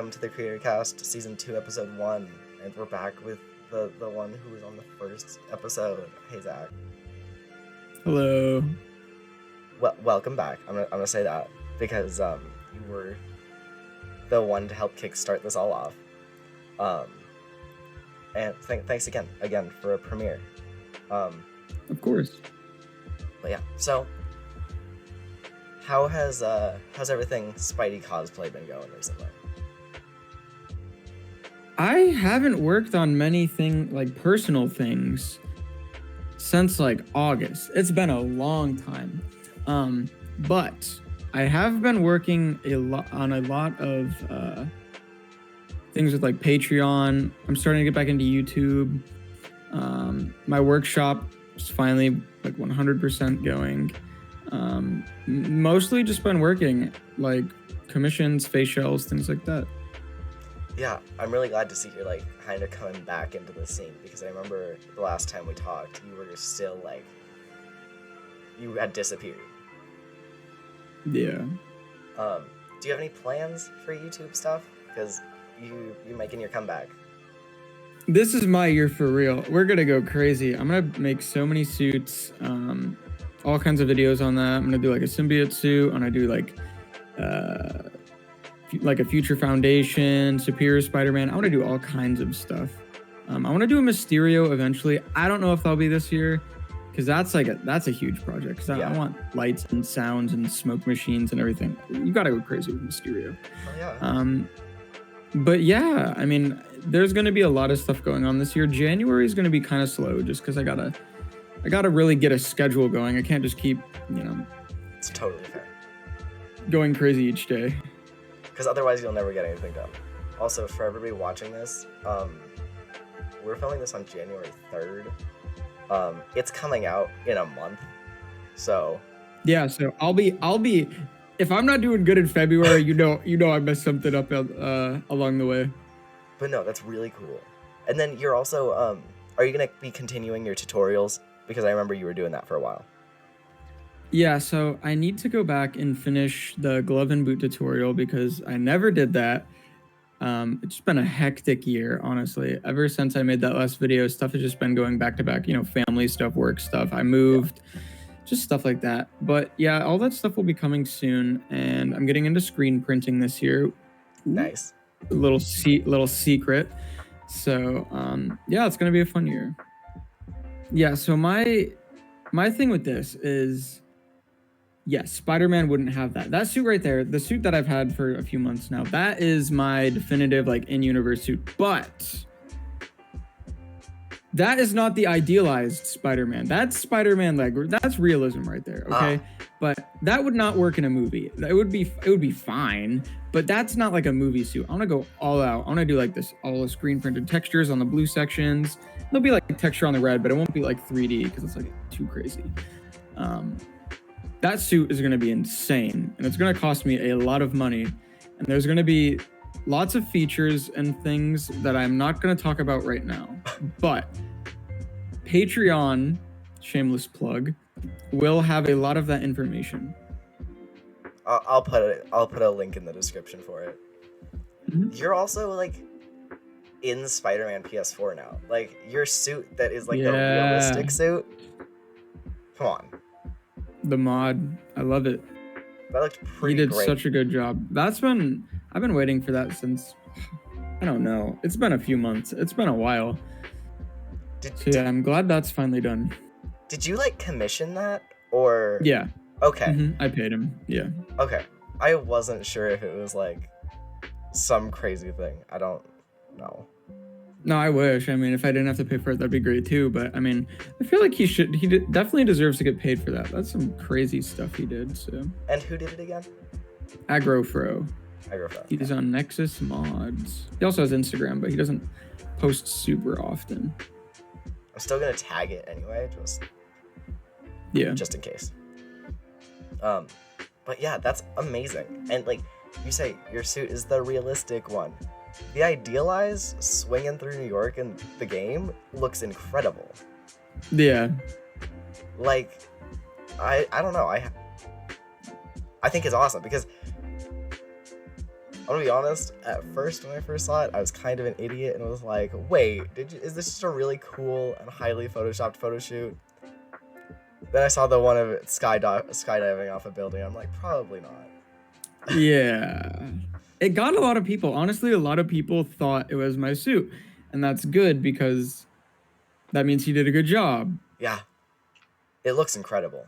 welcome to the Creatorcast, Season 2, Episode 1, and we're back with the one who was on the first episode. Hey, Zach. Hello. Welcome back. I'm gonna say that, because you were the one to help kickstart this all off. And thanks again for a premiere. Of course. But yeah, so how's everything Spidey cosplay been going recently? I haven't worked on many personal things since August. It's been a long time. But I have been working on a lot of things with Patreon. I'm starting to get back into YouTube. My workshop is finally 100% going. Mostly just been working commissions, facials, things like that. Yeah, I'm really glad to see you're kind of coming back into the scene, because I remember the last time we talked, you were still you had disappeared. Yeah. Do you have any plans for YouTube stuff? Because you're making your comeback. This is my year for real. We're gonna go crazy. I'm gonna make so many suits, all kinds of videos on that. I'm gonna do a symbiote suit. I'm gonna do a Future Foundation, Superior Spider-Man. I want to do all kinds of stuff. I want to do a Mysterio eventually. I don't know if that'll be this year, because that's a huge project. Because I want lights and sounds and smoke machines and everything. You gotta go crazy with Mysterio. Oh, yeah. But yeah, I mean, there's gonna be a lot of stuff going on this year. January is gonna be kind of slow, just because I gotta really get a schedule going. I can't just keep It's totally fair. going crazy each day. Because otherwise you'll never get anything done. Also, for everybody watching this, we're filming this on January 3rd. It's coming out in a month, so... Yeah, so I'll be... If I'm not doing good in February, you know I messed something up along the way. But no, that's really cool. And then you're also, are you going to be continuing your tutorials? Because I remember you were doing that for a while. Yeah, so I need to go back and finish the glove and boot tutorial, because I never did that. It's just been a hectic year, honestly. Ever since I made that last video, stuff has just been going back to back, family stuff, work stuff. I moved, just stuff like that. But yeah, all that stuff will be coming soon, and I'm getting into screen printing this year. Nice. A little secret. So yeah, it's gonna be a fun year. Yeah, so my thing with this is, yes, Spider-Man wouldn't have that. That suit right there, the suit that I've had for a few months now, that is my definitive in-universe suit. But that is not the idealized Spider-Man. That's Spider-Man, that's realism right there, okay? But that would not work in a movie. It would be fine, but that's not a movie suit. I want to go all out. I want to do this, all the screen printed textures on the blue sections. There'll be texture on the red, but it won't be 3D, because it's too crazy. That suit is going to be insane, and it's going to cost me a lot of money, and there's going to be lots of features and things that I'm not going to talk about right now. But Patreon, shameless plug, will have a lot of that information. I'll put a link in the description for it. Mm-hmm. You're also in Spider-Man PS4 now. Your suit that is the realistic suit. Come on. The mod, I love it. That looked pretty great. He did great. Such a good job. I've been waiting for that since, I don't know. It's been a few months. It's been a while. I'm glad that's finally done. Did you commission that, or? Yeah. Okay. Mm-hmm. I paid him. Yeah. Okay. I wasn't sure if it was some crazy thing. I don't know. No, I wish. I mean, if I didn't have to pay for it, that'd be great too. But I mean, I feel like he definitely deserves to get paid for that. That's some crazy stuff he did. So. And who did it again? Agrofro. He's on Nexus Mods. He also has Instagram, but he doesn't post super often. I'm still gonna tag it anyway, just in case. But yeah, that's amazing. And you say your suit is the realistic one. The idealized swinging through New York in the game looks incredible. Yeah. I don't know. I think it's awesome, because I'm gonna be honest, at first when I first saw it, I was kind of an idiot and was like, wait, is this just a really cool and highly photoshopped photo shoot? Then I saw the one of it skydiving off a building. I'm like, probably not. Yeah. It got a lot of people. Honestly, a lot of people thought it was my suit. And that's good because that means he did a good job. Yeah. It looks incredible.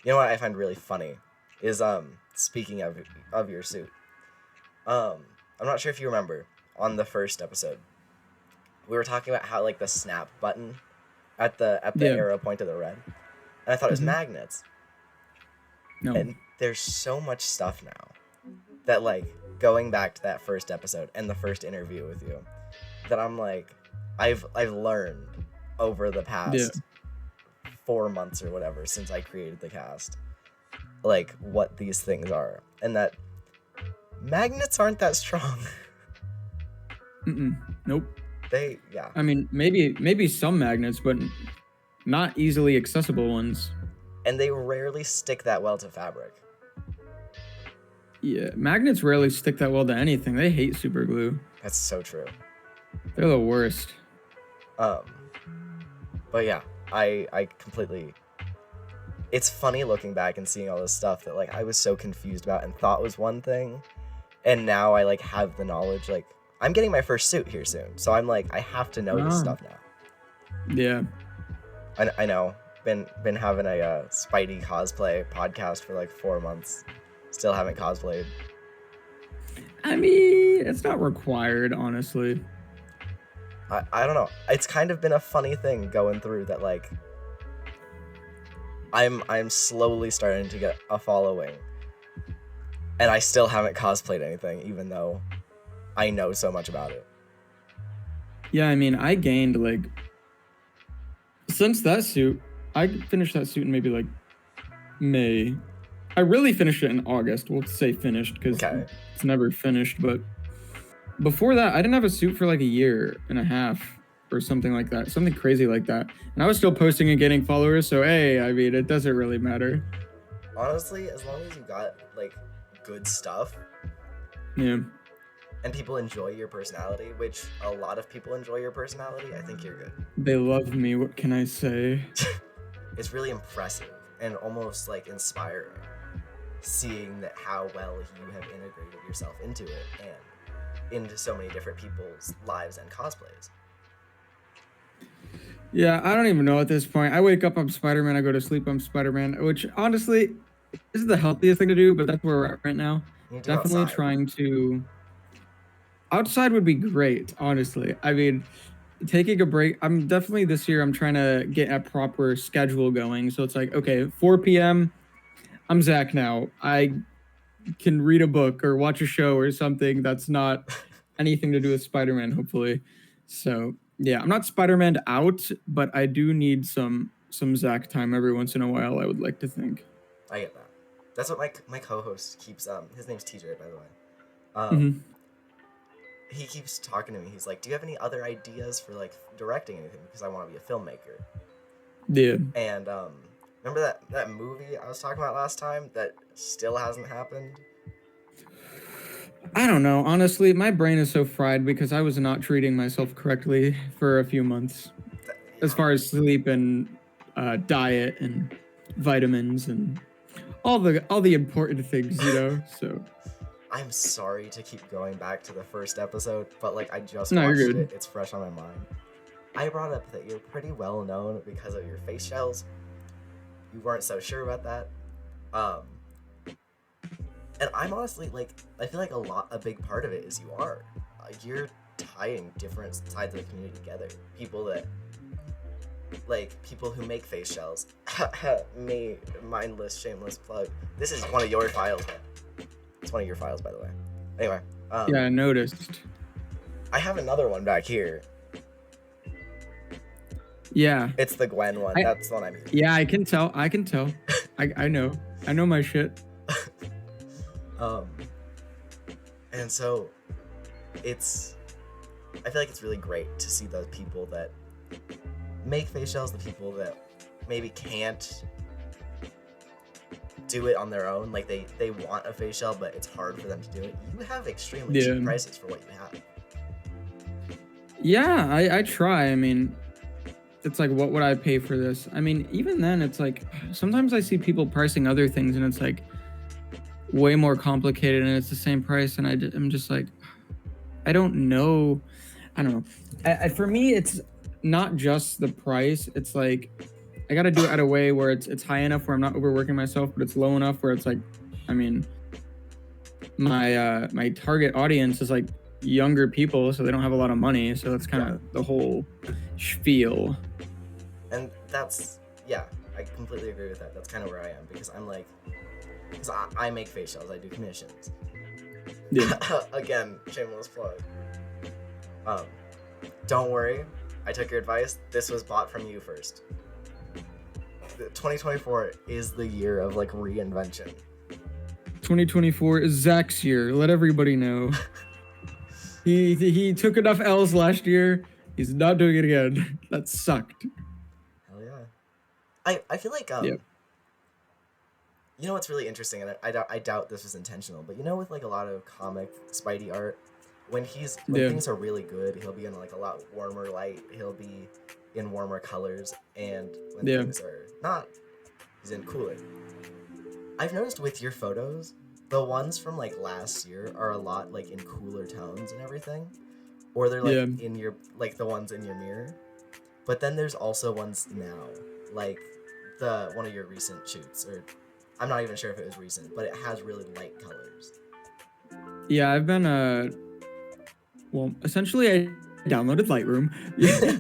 You know what I find really funny is speaking of your suit. I'm not sure if you remember on the first episode. We were talking about how like the snap button at the arrow point of the red. And I thought it was magnets. No. And there's so much stuff now that like going back to that first episode and the first interview with you that I'm like I've learned over the past 4 months or whatever since I created the cast, like what these things are, and that magnets aren't that strong. Nope. I mean, maybe some magnets, but not easily accessible ones. And they rarely stick that well to fabric. Yeah, magnets rarely stick that well to anything. They hate super glue. That's so true. They're the worst. But yeah, I completely... It's funny looking back and seeing all this stuff that like I was so confused about and thought was one thing, and now I like have the knowledge. Like I'm getting my first suit here soon, so I'm like I have to know this stuff now. Yeah. I know. Been having a Spidey cosplay podcast for like 4 months. Still haven't cosplayed. I mean, it's not required, honestly. I don't know. It's kind of been a funny thing going through that like I'm slowly starting to get a following. And I still haven't cosplayed anything, even though I know so much about it. Yeah, I mean, I gained like since that suit, I finished that suit in maybe like May. I really finished it in August. We'll say finished because it's never finished. But before that, I didn't have a suit for like a year and a half or something like that. Something crazy like that. And I was still posting and getting followers. So, hey, I mean, it doesn't really matter. Honestly, as long as you got like good stuff. Yeah. And people enjoy your personality, which a lot of people enjoy your personality, I think you're good. They love me. What can I say? It's really impressive and almost like inspiring seeing that how well you have integrated yourself into it and into so many different people's lives and cosplays. Yeah, I don't even know at this point. I wake up, I'm Spider-Man. I go to sleep, I'm Spider-Man, which honestly is the healthiest thing to do, but that's where we're at right now. Definitely outside. Trying to... Outside would be great, honestly. I mean, taking a break. I'm definitely this year, I'm trying to get a proper schedule going. So it's like, okay, 4 p.m., I'm Zach now. I can read a book or watch a show or something that's not anything to do with Spider-Man, hopefully. So, yeah, I'm not Spider-Man out, but I do need some Zach time every once in a while, I would like to think. I get that. That's what my co-host keeps... his name's TJ, by the way. He keeps talking to me. He's like, do you have any other ideas for, like, directing anything? Because I want to be a filmmaker. Yeah. And, remember that movie I was talking about last time that still hasn't happened? I don't know. Honestly, my brain is so fried because I was not treating myself correctly for a few months. As far as sleep and diet and vitamins and all the important things, you know, so... I'm sorry to keep going back to the first episode, but like I just watched it. It's fresh on my mind. I brought up that you're pretty well known because of your face shells. You weren't so sure about that. And I'm honestly like, I feel like a big part of it is you are. You're tying different sides of the community together. People who make face shells. Me, mindless, shameless plug. This is one of your files, man. It's one of your files, by the way. Anyway. Yeah, I noticed. I have another one back here. Yeah. It's the Gwen one. That's the one I'm using. Yeah, I can tell. I know. I know my shit. And so I feel like it's really great to see the people that make face shells, the people that maybe can't do it on their own, like they want a facial, but it's hard for them to do it. You have extremely Yeah. cheap prices for what you have. Yeah, I try. I mean, it's like, what would I pay for this? I mean, even then, it's like, sometimes I see people pricing other things and it's like way more complicated and it's the same price. And I'm just like, I don't know. I don't know. For me, it's not just the price. It's like, I got to do it at a way where it's high enough where I'm not overworking myself, but it's low enough where it's like, I mean, my target audience is like younger people, so they don't have a lot of money. So that's kind of the whole spiel. And that's, yeah, I completely agree with that. That's kind of where I am, because I'm like, because I make facials, I do commissions. Yeah. Again, shameless plug. Don't worry, I took your advice. This was bought from you first. 2024 is the year of like reinvention. 2024 is Zach's year. Let everybody know. He took enough L's last year. He's not doing it again. That sucked. Hell yeah. I feel like you know what's really interesting, and I doubt this was intentional, but you know, with like a lot of comic Spidey art, when things are really good, he'll be in like a lot warmer light. He'll be in warmer colors, and when things are not, he's in cooler. I've noticed with your photos, the ones from like last year are a lot like in cooler tones and everything, or they're like in your, like the ones in your mirror. But then there's also ones now, like one of your recent shoots, or I'm not even sure if it was recent, but it has really light colors. Yeah, I've been well, essentially I downloaded Lightroom,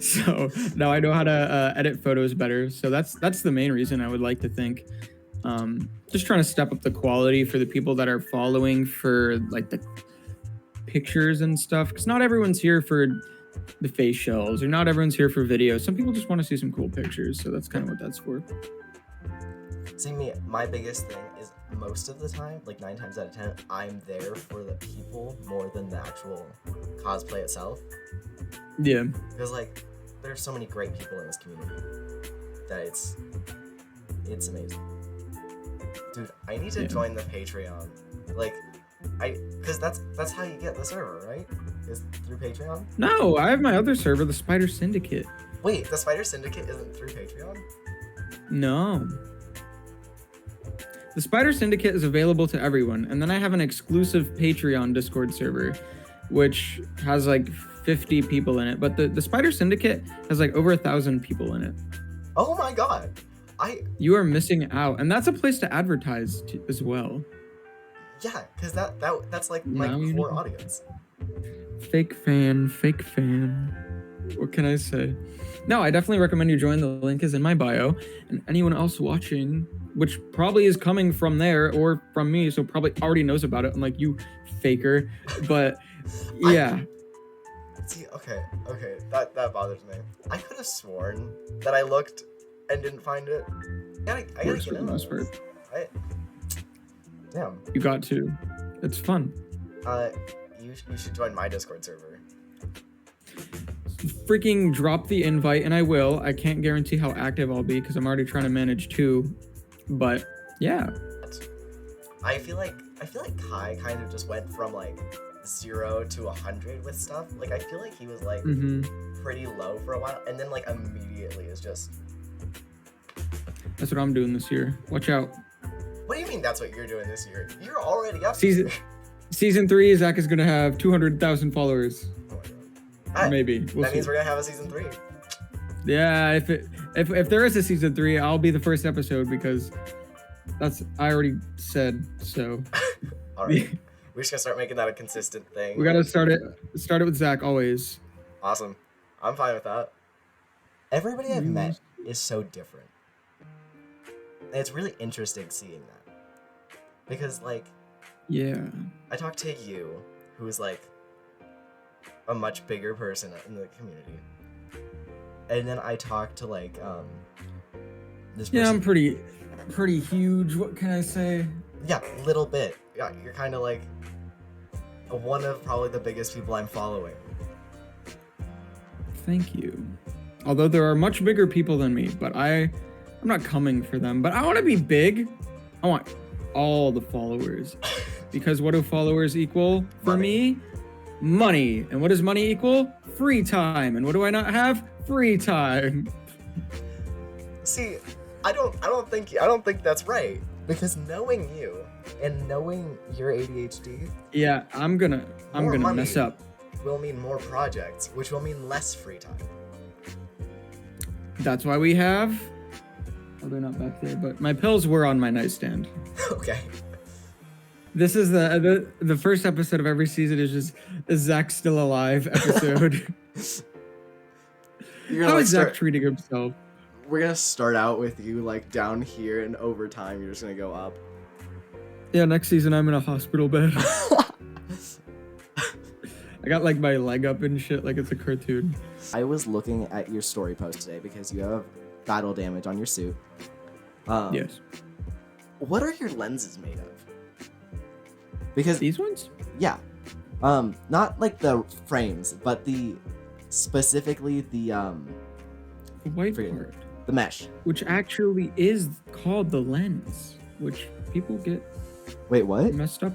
so now I know how to edit photos better. So that's the main reason, I would like to think. Just trying to step up the quality for the people that are following for like the pictures and stuff, because not everyone's here for the facials, or not everyone's here for videos. Some people just want to see some cool pictures, so that's kind of what that's for. See, my biggest thing is, most of the time, like 9 times out of 10, I'm there for the people more than the actual cosplay itself. Yeah. Because like, there's so many great people in this community that it's amazing. Dude, I need to join the Patreon. Like, because that's how you get the server, right? Is through Patreon? No, I have my other server, the Spider Syndicate. Wait, the Spider Syndicate isn't through Patreon? No. The Spider Syndicate is available to everyone, and then I have an exclusive Patreon Discord server, which has like 50 people in it. But the Spider Syndicate has like over 1,000 people in it. Oh my god! You are missing out, and that's a place to advertise as well. Yeah, because that's like my core audience. Fake fan. What can I say? No, I definitely recommend you join. The link is in my bio, and anyone else watching, which probably is coming from there or from me, so probably already knows about it, unlike you, faker. But yeah. See, okay, that bothers me. I could have sworn that I looked and didn't find it. I gotta get in on this. Damn. You got to. It's fun. You should join my Discord server. Freaking drop the invite, and I will. I can't guarantee how active I'll be because I'm already trying to manage 2. But yeah. I feel like Kai kind of just went from like 0 to 100 with stuff. Like, I feel like he was like pretty low for a while, and then like immediately is just. That's what I'm doing this year. Watch out. What do you mean that's what you're doing this year? You're already up. Season 3, Zach is gonna have 200,000 followers. Oh my god. Maybe. That means we're gonna have a season 3. Yeah, if there is a season 3, I'll be the first episode, because I already said so. All right. We're just gonna start making that a consistent thing. We gotta start it with Zach always. Awesome. I'm fine with that. Everybody I've met is so different. And it's really interesting seeing that. Because like, yeah, I talked to you, who's like a much bigger person in the community. And then I talked to like this person. Yeah, I'm pretty huge. What can I say? Yeah, little bit. Yeah, you're kind of like one of probably the biggest people I'm following. Thank you. Although there are much bigger people than me, but I'm not coming for them. But I want to be big. I want all the followers. Because what do followers equal for me? Money. And what does money equal? Free time. And what do I not have? Free time. See, I don't think that's right. Because knowing you and knowing your ADHD, yeah, I'm gonna mess up. Will mean more projects, which will mean less free time. That's why we have. Oh, they're not back there, but my pills were on my nightstand. Okay. This is the first episode of every season is just is Zach still alive episode. You're gonna, How like, is Zach treating himself? We're gonna start out with you like down here, and over time you're just gonna go up. Yeah, next season I'm in a hospital bed. I got like my leg up and shit like it's a cartoon. I was looking at your story post today because you have battle damage on your suit. Yes. What are your lenses made of? Because these ones? Yeah. Not like the frames, but specifically the white part. The mesh. Which actually is called the lens, which people get Wait, what? messed up.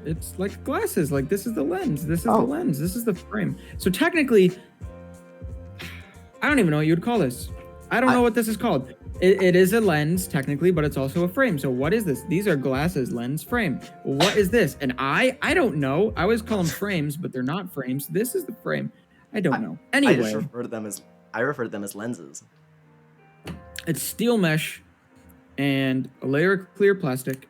It's like glasses. Like this is the lens. This is the lens. This is the frame. So technically, I don't even know what you would call this. I don't know what this is called. It is a lens technically, but it's also a frame. So what is this? These are glasses, lens, frame. What is this? An eye? I don't know. I always call them frames, but they're not frames. This is the frame. I don't know. Anyway, I just refer to them as lenses. It's steel mesh and a layer of clear plastic,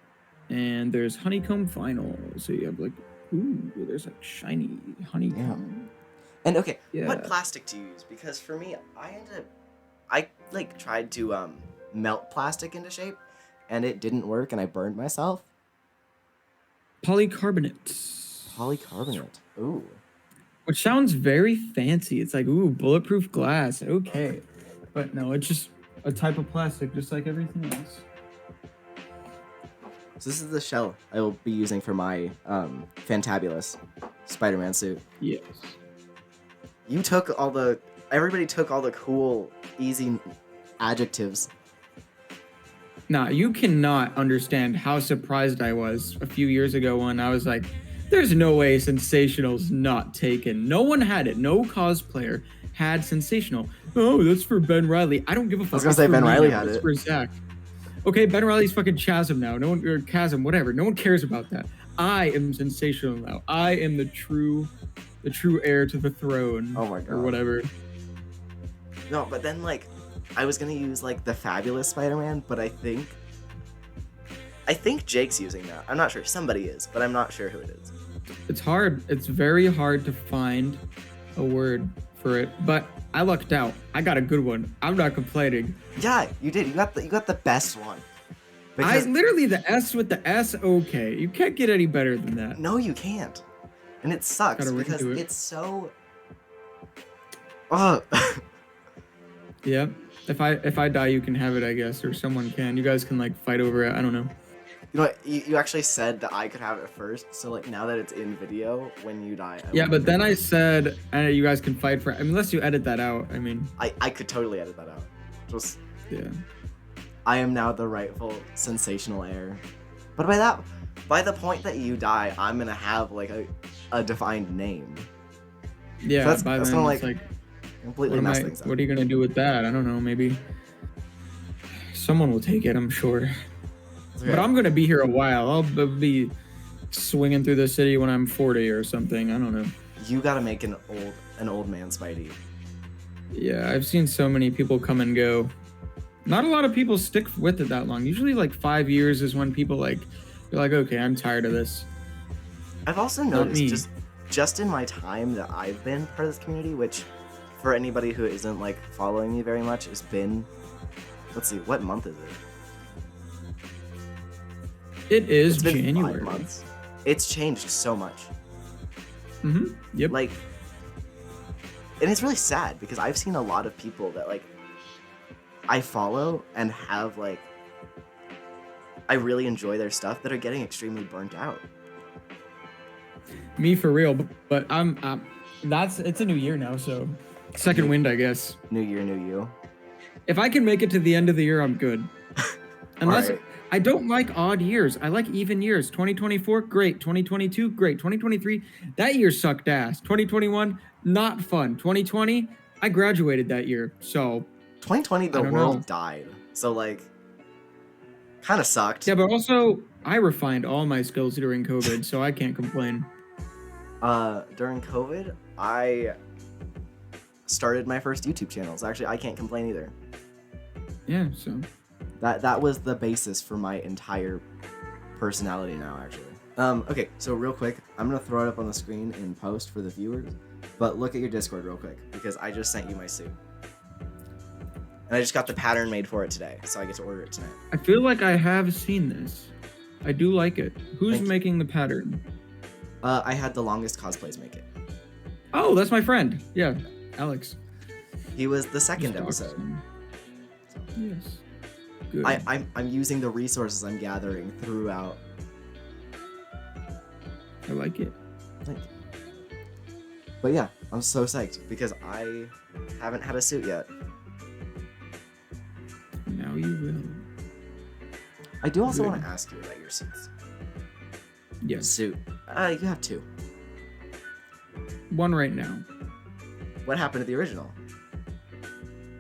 and there's honeycomb vinyl. So you have like, ooh, there's like shiny honeycomb. Yeah. And okay, what plastic do you use? Because for me, I like tried to melt plastic into shape, and it didn't work, and I burned myself. Polycarbonate. Ooh. Which sounds very fancy. It's like, ooh, bulletproof glass. Okay. But no, it's just a type of plastic, just like everything else. So this is the shell I will be using for my fantabulous Spider-Man suit. Yes. Everybody took all the cool, easy adjectives. Nah, you cannot understand how surprised I was a few years ago when I was like, there's no way Sensational's not taken. No one had it. No cosplayer had Sensational. Oh, that's for Ben Riley. I don't give a fuck. I was gonna say Ben Riley had it. It's for Zach. Okay, Ben Riley's fucking Chasm now. No one, or Chasm, whatever. No one cares about that. I am Sensational now. I am the true heir to the throne. Oh my god. Or whatever. No, but then like, I was gonna use like the Fabulous Spider-Man, but I think Jake's using that. I'm not sure. Somebody is, but I'm not sure who it is. It's hard. It's very hard to find a word for it, but I lucked out. I got a good one. I'm not complaining. Yeah, you did. You got the best one. Because literally the S with the S. Okay, you can't get any better than that. No, you can't. And it sucks because it's so. Oh. Yeah. If I die, you can have it, I guess, or someone can. You guys can like fight over it. I don't know. You know what? You actually said that I could have it first, so like now that it's in video, when you die. Yeah, but then I said, you guys can fight for it. Unless you edit that out. I mean. I could totally edit that out. Just. Yeah. I am now the rightful Sensational heir. But by the point that you die, I'm gonna have like a defined name. Yeah, so by that's then gonna it's like completely mess things up. What are you gonna do with that? I don't know. Maybe someone will take it. I'm sure. Okay. But I'm gonna be here a while. I'll be swinging through the city when I'm 40 or something. I don't know. You gotta make an old man Spidey. Yeah, I've seen so many people come and go. Not a lot of people stick with it that long. Usually like 5 years is when people like, you're like, okay, I'm tired of this. I've also noticed just in my time that I've been part of this community, which for anybody who isn't like following me very much has been, let's see, what month is it? It is it's been January. 5 months. It's changed so much. Mm-hmm. Yep. Like, and it's really sad because I've seen a lot of people that like I follow and have like I really enjoy their stuff that are getting extremely burnt out. Me for real, but it's a new year now, so second wind, I guess. New year, new you. If I can make it to the end of the year, I'm good. Unless right. I don't like odd years. I like even years. 2024, great. 2022, great. 2023, that year sucked ass. 2021, not fun. 2020, I graduated that year. So 2020, the I don't world know. died. So like, kind of sucked. Yeah, but also I refined all my skills during COVID, so I can't complain. During COVID, I started my first YouTube channel. So actually, I can't complain either. Yeah, so That was the basis for my entire personality now, actually. Okay, so real quick, I'm gonna throw it up on the screen in post for the viewers, but look at your Discord real quick, because I just sent you my suit. And I just got the pattern made for it today, so I get to order it tonight. I feel like I have seen this. I do like it. Who's making the pattern? I had the longest cosplays make it. Oh, that's my friend. Yeah, Alex. He was the second episode. Yes. Good. I'm using the resources I'm gathering throughout. I like it. Thank you. But yeah, I'm so psyched because I haven't had a suit yet. Now you will. I do also want to ask you about your suits. Yes. Suit. You have two. One right now. What happened to the original?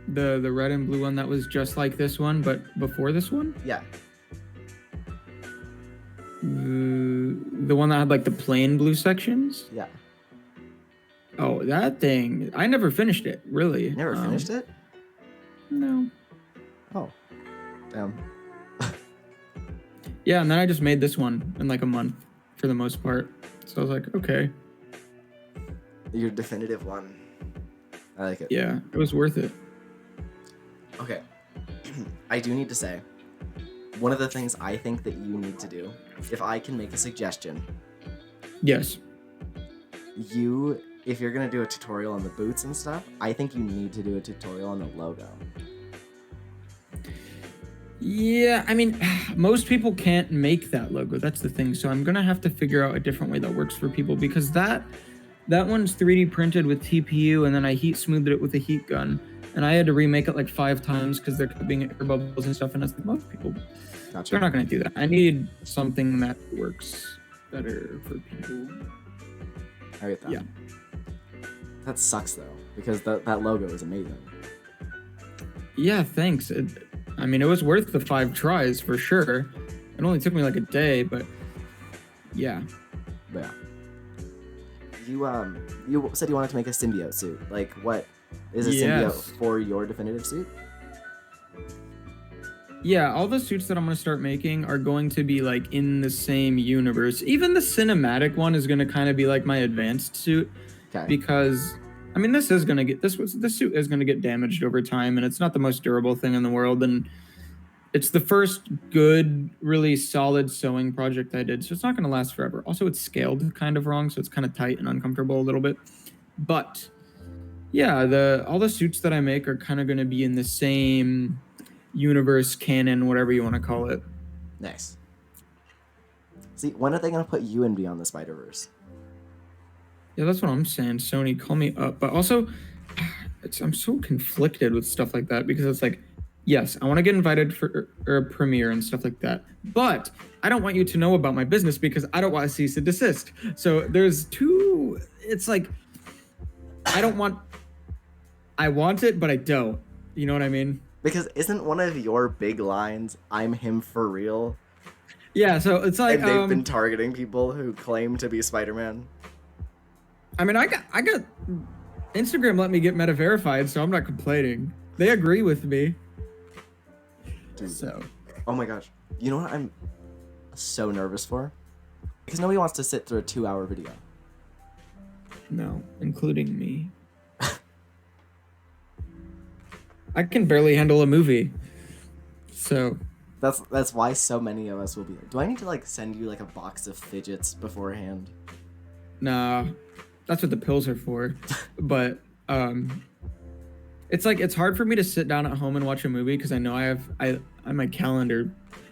The red and blue one that was just like this one, but before this one? Yeah. The one that had like the plain blue sections? Yeah. Oh, that thing. I never finished it, really. You never finished it? No. Oh. Damn. Yeah, and then I just made this one in like a month for the most part. So I was like, okay. Your definitive one. I like it. Yeah, it was worth it. Okay. I do need to say, one of the things I think that you need to do, if I can make a suggestion. Yes. If you're going to do a tutorial on the boots and stuff, I think you need to do a tutorial on the logo. Yeah, I mean, most people can't make that logo. That's the thing. So I'm going to have to figure out a different way that works for people because that one's 3D printed with TPU and then I heat smoothed it with a heat gun. And I had to remake it like 5 times because they're being air bubbles and stuff. And that's like most people, Gotcha. They're not going to do that. I need something that works better for people. I get that. Yeah. That sucks though, because that logo is amazing. Yeah, thanks. It was worth the 5 tries for sure. It only took me like a day, but yeah. Yeah. You said you wanted to make a symbiote suit. Like, what is a symbiote for your definitive suit? Yeah, all the suits that I'm going to start making are going to be like in the same universe. Even the cinematic one is going to kind of be like my advanced suit. Okay. Because I mean, this suit is going to get damaged over time and it's not the most durable thing in the world and it's the first good, really solid sewing project I did. So it's not going to last forever. Also, it's scaled kind of wrong, so it's kind of tight and uncomfortable a little bit. But yeah, all the suits that I make are kind of going to be in the same universe, canon, whatever you want to call it. Nice. See, when are they going to put you in Beyond the Spider-Verse? Yeah, that's what I'm saying. Sony, call me up. But also, I'm so conflicted with stuff like that because it's like, yes, I want to get invited for a premiere and stuff like that. But I don't want you to know about my business because I don't want to cease and desist. So there's two. It's like, I want it, but I don't. You know what I mean? Because isn't one of your big lines, "I'm him for real"? Yeah, so it's like... And they've been targeting people who claim to be Spider-Man. I mean, I got Instagram let me get meta verified, so I'm not complaining. They agree with me. Dude. So. Oh my gosh. You know what I'm so nervous for? Because nobody wants to sit through a 2-hour video. No, including me. I can barely handle a movie. So. That's why so many of us will be like, do I need to like send you like a box of fidgets beforehand? Nah. That's what the pills are for. But it's like it's hard for me to sit down at home and watch a movie because I know I have my calendar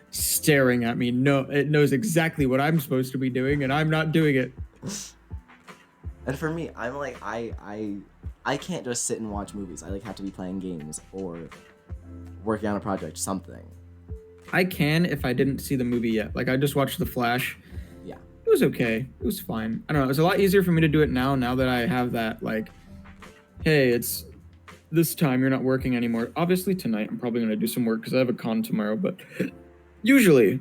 staring at me. No, it knows exactly what I'm supposed to be doing and I'm not doing it. And for me, I'm like I can't just sit and watch movies. I like have to be playing games or working on a project, something. I can if I didn't see the movie yet. Like I just watched The Flash. Yeah. It was okay. It was fine. I don't know. It's a lot easier for me to do it now that I have that, like, hey, it's this time, you're not working anymore. Obviously tonight I'm probably going to do some work because I have a con tomorrow, but usually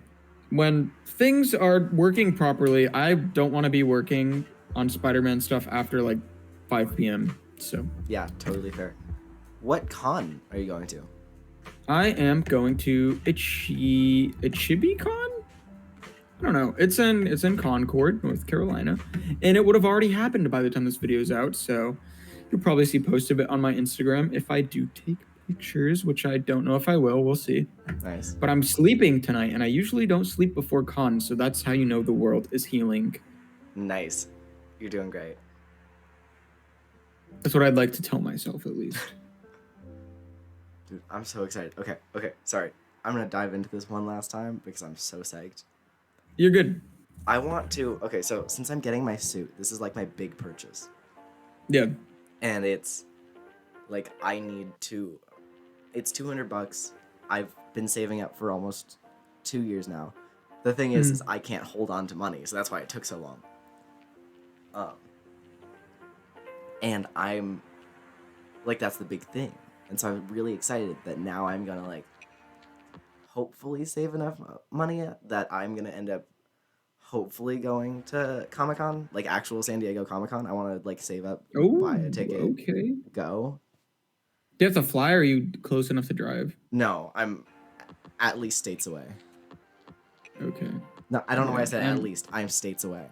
when things are working properly, I don't want to be working on Spider-Man stuff after like 5 p.m. So yeah, totally fair. What con are you going to? I am going to Ichibicon? I don't know. It's in Concord, North Carolina, and it would have already happened by the time this video is out. So you'll probably see post of it on my Instagram if I do take pictures, which I don't know if I will. We'll see. Nice. But I'm sleeping tonight, and I usually don't sleep before cons, so that's how you know the world is healing. Nice. You're doing great. That's what I'd like to tell myself, at least. Dude, I'm so excited. Okay, sorry. I'm gonna dive into this one last time because I'm so psyched. You're good. I want to... Okay, so since I'm getting my suit, this is like my big purchase. Yeah. And it's like I need to... It's $200. I've been saving up for almost 2 years now. The thing is I can't hold on to money, so that's why it took so long. And I'm... Like, that's the big thing. And so I'm really excited that now I'm gonna, like, hopefully save enough money that I'm gonna end up hopefully going to Comic-Con, like actual San Diego Comic-Con. I want to, like, save up, buy a ticket, go. Do you have to fly, or are you close enough to drive? No, I'm at least states away. Okay. No, I don't know why I said at least. I am states away.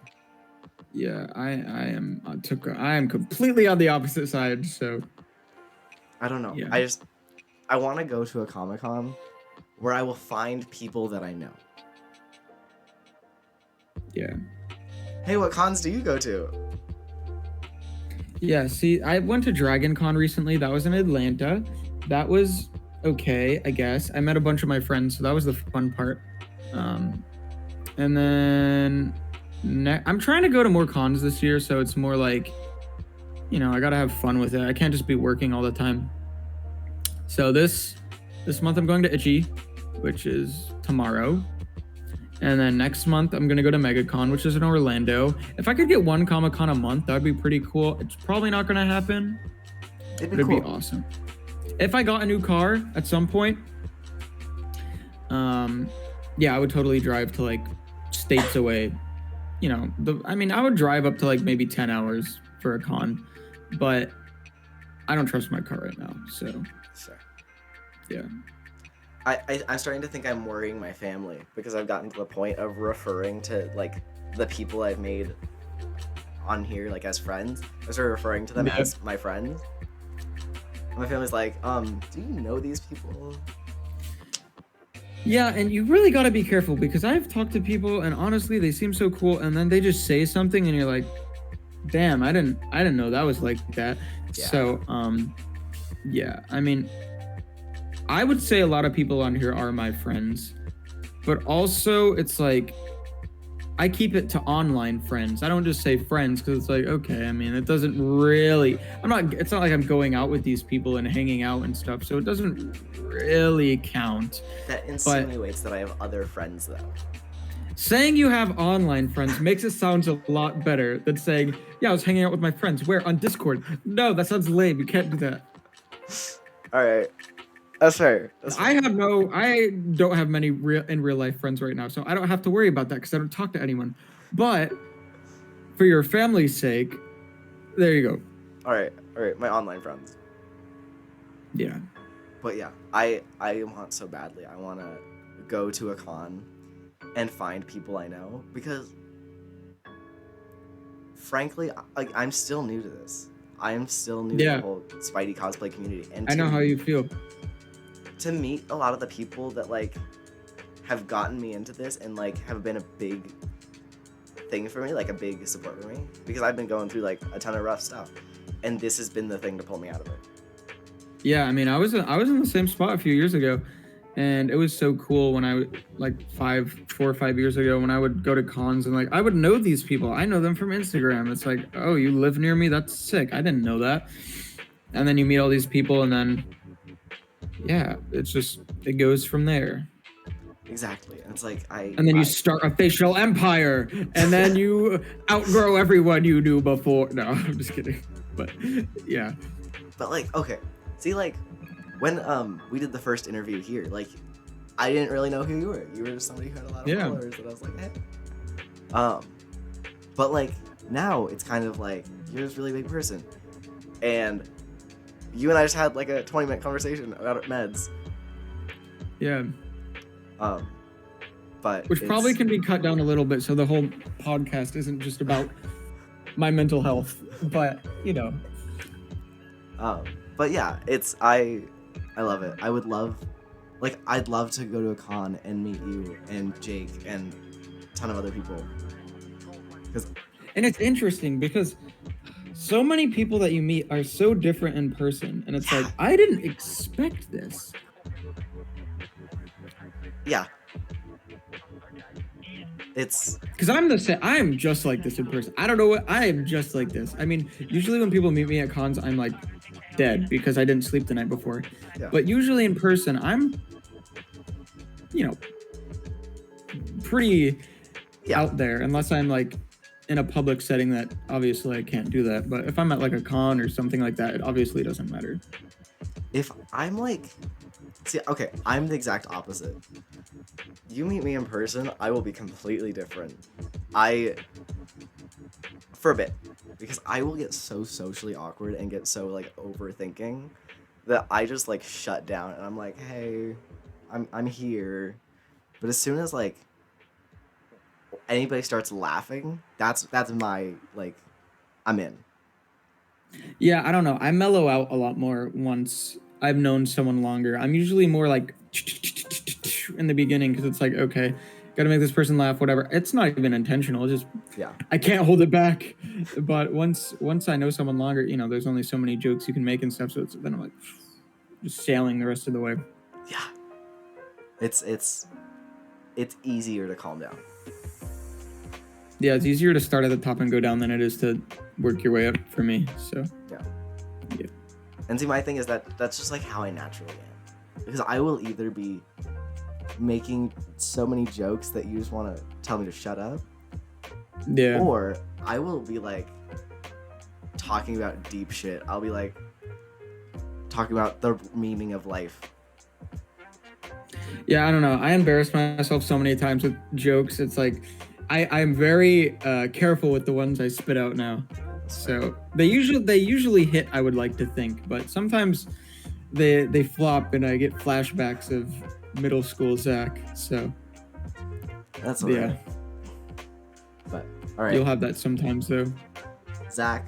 Yeah, I am completely on the opposite side, so... I don't know. Yeah. I want to go to a Comic-Con where I will find people that I know. Yeah. Hey, what cons do you go to? Yeah, see, I went to Dragon Con recently. That was in Atlanta. That was okay, I guess. I met a bunch of my friends, so that was the fun part. And then I'm trying to go to more cons this year, so it's more like, you know, I gotta have fun with it. I can't just be working all the time. So this month I'm going to Itchy, which is tomorrow. And then next month I'm gonna go to MegaCon, which is in Orlando. If I could get one Comic-Con a month, that'd be pretty cool. It's probably not gonna happen. It'd be awesome. If I got a new car at some point, yeah, I would totally drive to like states away. You know, I would drive up to like maybe 10 hours for a con, but I don't trust my car right now, so. Sure. Yeah. I'm starting to think I'm worrying my family because I've gotten to the point of referring to like the people I've made on here like as friends. I started referring to them as my friends. My family's like, do you know these people? Yeah, and you really got to be careful because I've talked to people and honestly they seem so cool and then they just say something and you're like, damn, I didn't know that was like that. Yeah. So yeah, I mean, I would say a lot of people on here are my friends, but also it's like I keep it to online friends. I don't just say friends because it's like, okay, I mean, it doesn't really, it's not like I'm going out with these people and hanging out and stuff, so it doesn't really count. That insinuates that I have other friends though. Saying you have online friends makes it sound a lot better than saying, yeah, I was hanging out with my friends. Where? On Discord. No, that sounds lame. You can't do that. All right. That's fair. I don't have many in real life friends right now, so I don't have to worry about that because I don't talk to anyone. But for your family's sake, there you go. All right. My online friends. Yeah. But yeah, I want so badly. I want to go to a con and find people I know because, frankly, I'm still new to this. I am still new to the whole Spidey cosplay community. And I know how you feel. To meet a lot of the people that like have gotten me into this and like have been a big thing for me, like a big support for me, because I've been going through like a ton of rough stuff, and this has been the thing to pull me out of it. Yeah, I mean, I was in the same spot a few years ago, and it was so cool when I like 4 or 5 years ago when I would go to cons and like I would know these people. I know them from Instagram. It's like, oh, you live near me? That's sick. I didn't know that. And then you meet all these people, and then yeah, it goes from there. Exactly. And it's like and then you start a facial empire, and then you outgrow everyone you knew before. No, I'm just kidding. But yeah. But like, okay, see, like when we did the first interview here, like I didn't really know who you were. You were just somebody who had a lot of followers, and I was like, hey. But like now it's kind of like you're this really big person, and you and I just had like a 20-minute conversation about meds. Yeah. But which probably can be cut down a little bit, so the whole podcast isn't just about my mental health. But you know. But yeah, I love it. I'd love to go to a con and meet you and Jake and a ton of other people. And it's interesting because so many people that you meet are so different in person, and it's like I didn't expect this. Yeah. It's because I'm just like this in person. I don't know what I am just like this. I mean, usually when people meet me at cons, I'm like dead because I didn't sleep the night before. Yeah. But usually in person, I'm, pretty out there, unless I'm like in a public setting that obviously I can't do that. But if I'm at like a con or something like that, it obviously doesn't matter. If I'm like, I'm the exact opposite. You meet me in person, I will be completely different. For a bit, because I will get so socially awkward and get so like overthinking that I just like shut down and I'm like, hey, I'm here. But as soon as like anybody starts laughing, that's my like, I'm in. Yeah, I don't know. I mellow out a lot more once I've known someone longer. I'm usually more like in the beginning because it's like, okay, gotta make this person laugh, whatever. It's not even intentional. It's just, I can't hold it back. But once I know someone longer, there's only so many jokes you can make and stuff. So then I'm like just sailing the rest of the way. Yeah. It's easier to calm down. Yeah, it's easier to start at the top and go down than it is to work your way up for me. So yeah. And see, my thing is that's just like how I naturally am, because I will either be making so many jokes that you just want to tell me to shut up, or I will be like talking about deep shit. I'll be like talking about the meaning of life. Yeah, I don't know. I embarrass myself so many times with jokes. It's like I'm very careful with the ones I spit out now. So they usually hit, I would like to think, but sometimes they flop and I get flashbacks of middle school Zach. So that's all right. But all right, you'll have that sometimes though. Zach,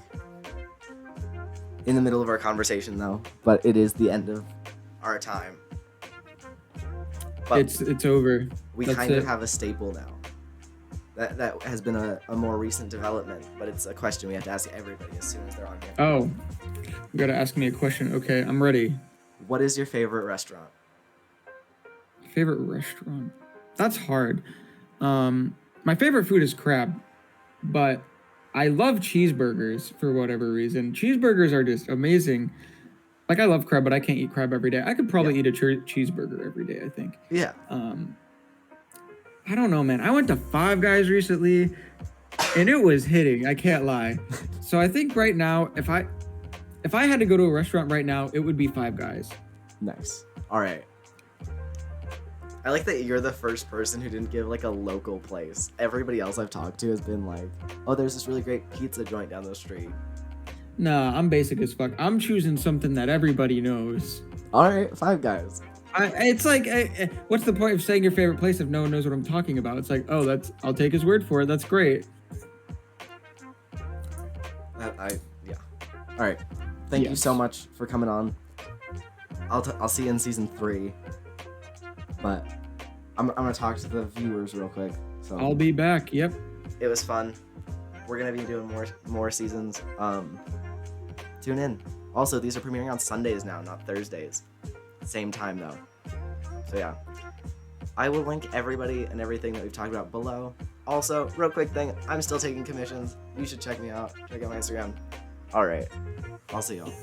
in the middle of our conversation though, but it is the end of our time. But it's over. We kind of have a staple now. That has been a more recent development, but it's a question we have to ask everybody as soon as they're on here. Oh, you gotta ask me a question. Okay, I'm ready. What is your favorite restaurant? Favorite restaurant? That's hard. My favorite food is crab, but I love cheeseburgers for whatever reason. Cheeseburgers are just amazing. Like, I love crab, but I can't eat crab every day. I could probably eat a cheeseburger every day, I think. Yeah. I don't know, man. I went to Five Guys recently, and it was hitting. I can't lie. So I think right now, if I had to go to a restaurant right now, it would be Five Guys. Nice. All right. I like that you're the first person who didn't give like a local place. Everybody else I've talked to has been like, oh, there's this really great pizza joint down the street. Nah, I'm basic as fuck. I'm choosing something that everybody knows. All right, Five Guys. It's like, what's the point of saying your favorite place if no one knows what I'm talking about? It's like, oh, I'll take his word for it. That's great. Yeah. All right. Thank you so much for coming on. I'll see you in season 3. But I'm gonna talk to the viewers real quick. So I'll be back. Yep. It was fun. We're gonna be doing more seasons. Tune in. Also, these are premiering on Sundays now, not Thursdays. Same time though. So yeah. I will link everybody and everything that we've talked about below. Also, real quick thing, I'm still taking commissions. You should check me out. Check out my Instagram. Alright. I'll see y'all.